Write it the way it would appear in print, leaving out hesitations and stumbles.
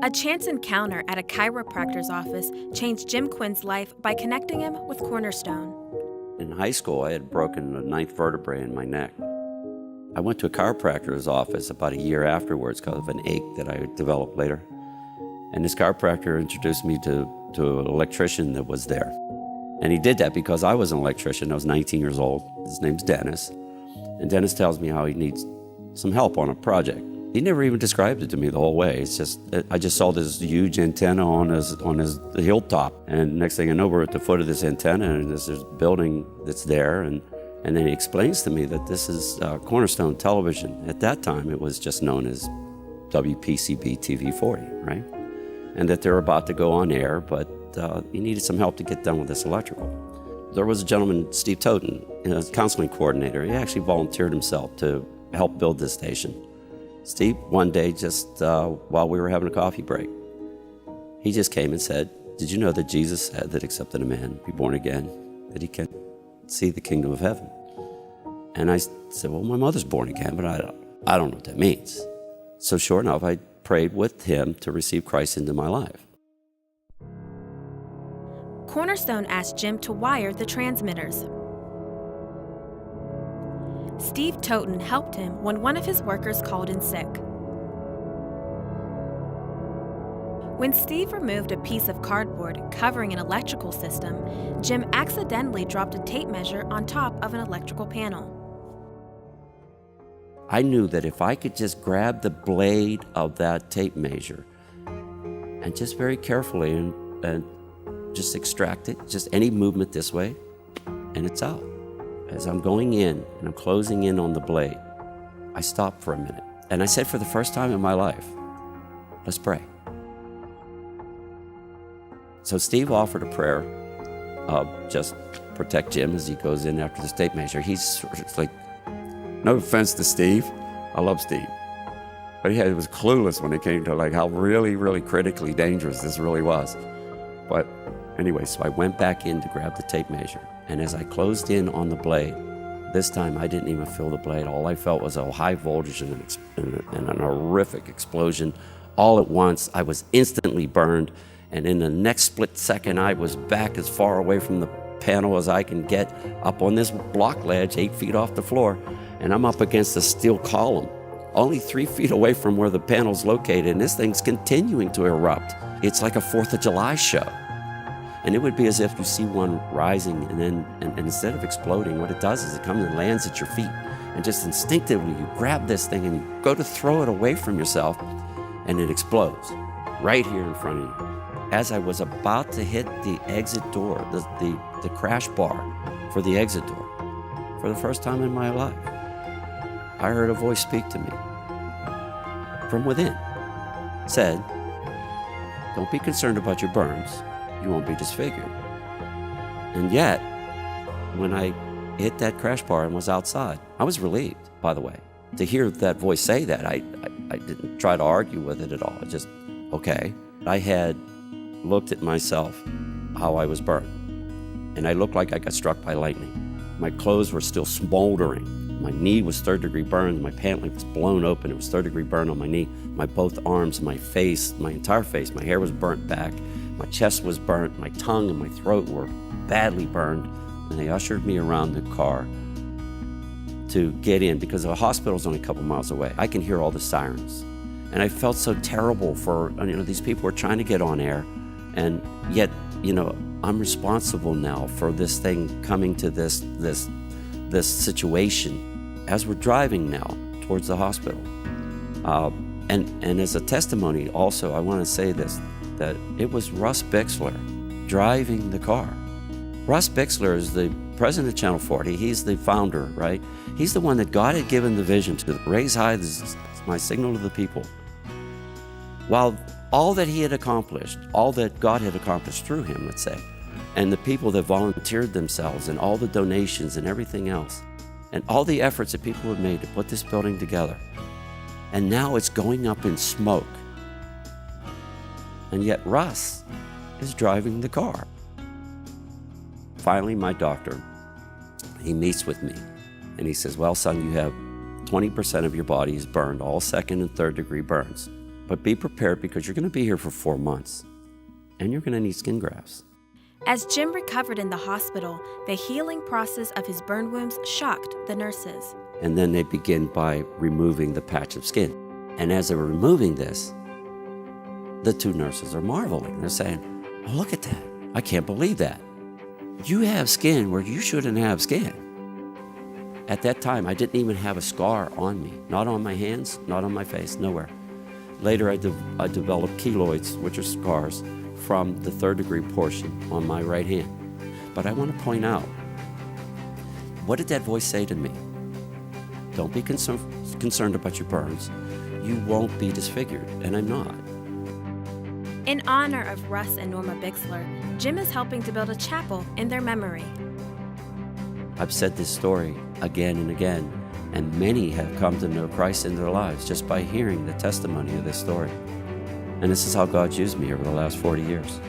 A chance encounter at a chiropractor's office changed Jim Quinn's life by connecting him with Cornerstone. In high school, I had broken a ninth vertebrae in my neck. I went to a chiropractor's office about a year afterwards because of an ache that I developed later. And this chiropractor introduced me to an electrician that was there. And he did that because I was an electrician. I was 19 years old. His name's Dennis. And Dennis tells me how he needs some help on a project. He never even described it to me the whole way. It's just, I just saw this huge antenna on his hilltop. And next thing I know, we're at the foot of this antenna and there's this building that's there. And then he explains to me that this is Cornerstone Television. At that time, it was just known as WPCB TV 40, right? And that they're about to go on air, but he needed some help to get done with this electrical. There was a gentleman, Steve Toten, a counseling coordinator. He actually volunteered himself to help build this station. Steve, one day, just while we were having a coffee break, he just came and said, "Did you know that Jesus said that except that a man be born again, that he can see the kingdom of heaven?" And I said, "Well, my mother's born again, but I don't know what that means." So sure enough, I prayed with him to receive Christ into my life. Cornerstone asked Jim to wire the transmitters. Steve Toten helped him when one of his workers called in sick. When Steve removed a piece of cardboard covering an electrical system, Jim accidentally dropped a tape measure on top of an electrical panel. I knew that if I could just grab the blade of that tape measure and just very carefully and just extract it, just any movement this way, and it's out. As I'm going in and I'm closing in on the blade, I stopped for a minute. And I said, for the first time in my life, let's pray. So Steve offered a prayer, just protect Jim as he goes in after the tape measure. He's sort of like, no offense to Steve, I love Steve, but he was clueless when it came to like how really, really critically dangerous this really was. But anyway, so I went back in to grab the tape measure. And as I closed in on the blade, this time I didn't even feel the blade. All I felt was a high voltage and an horrific explosion. All at once, I was instantly burned. And in the next split second, I was back as far away from the panel as I can get, up on this block ledge, 8 feet off the floor. And I'm up against a steel column, only 3 feet away from where the panel's located. And this thing's continuing to erupt. It's like a 4th of July show. And it would be as if you see one rising and instead of exploding, what it does is it comes and lands at your feet. And just instinctively, you grab this thing and you go to throw it away from yourself and it explodes right here in front of you. As I was about to hit the exit door, the crash bar for the exit door, for the first time in my life, I heard a voice speak to me from within. Said, "Don't be concerned about your burns. You won't be disfigured." And yet, when I hit that crash bar and was outside, I was relieved, by the way. To hear that voice say that, I didn't try to argue with it at all. I just, okay. I had looked at myself, how I was burned, and I looked like I got struck by lightning. My clothes were still smoldering. My knee was 3rd-degree burned. My pant leg was blown open. It was 3rd-degree burn on my knee. My both arms, my face, my entire face, my hair was burnt back. My chest was burnt, my tongue and my throat were badly burned, and they ushered me around the car to get in because the hospital's only a couple miles away. I can hear all the sirens. And I felt so terrible for, these people were trying to get on air, and yet, I'm responsible now for this thing coming to this situation as we're driving now towards the hospital. And as a testimony also, I want to say this, that it was Russ Bixler driving the car. Russ Bixler is the president of Channel 40. He's the founder, right? He's the one that God had given the vision to raise high my signal to the people. While all that he had accomplished, all that God had accomplished through him, let's say, and the people that volunteered themselves and all the donations and everything else, and all the efforts that people had made to put this building together, and now it's going up in smoke. And yet Russ is driving the car. Finally, my doctor, he meets with me and he says, "Well, son, you have 20% of your body is burned, all 2nd and 3rd degree burns. But be prepared because you're going to be here for 4 months and you're going to need skin grafts. As Jim recovered in the hospital, the healing process of his burn wounds shocked the nurses. And then they begin by removing the patch of skin. And as they're removing this, the 2 nurses are marveling. They're saying, "Oh, look at that. I can't believe that. You have skin where you shouldn't have skin." At that time, I didn't even have a scar on me. Not on my hands, not on my face, nowhere. Later, I developed keloids, which are scars, from the 3rd-degree portion on my right hand. But I want to point out, what did that voice say to me? Don't be concerned about your burns. You won't be disfigured, and I'm not. In honor of Russ and Norma Bixler, Jim is helping to build a chapel in their memory. I've said this story again and again, and many have come to know Christ in their lives just by hearing the testimony of this story. And this is how God's used me over the last 40 years.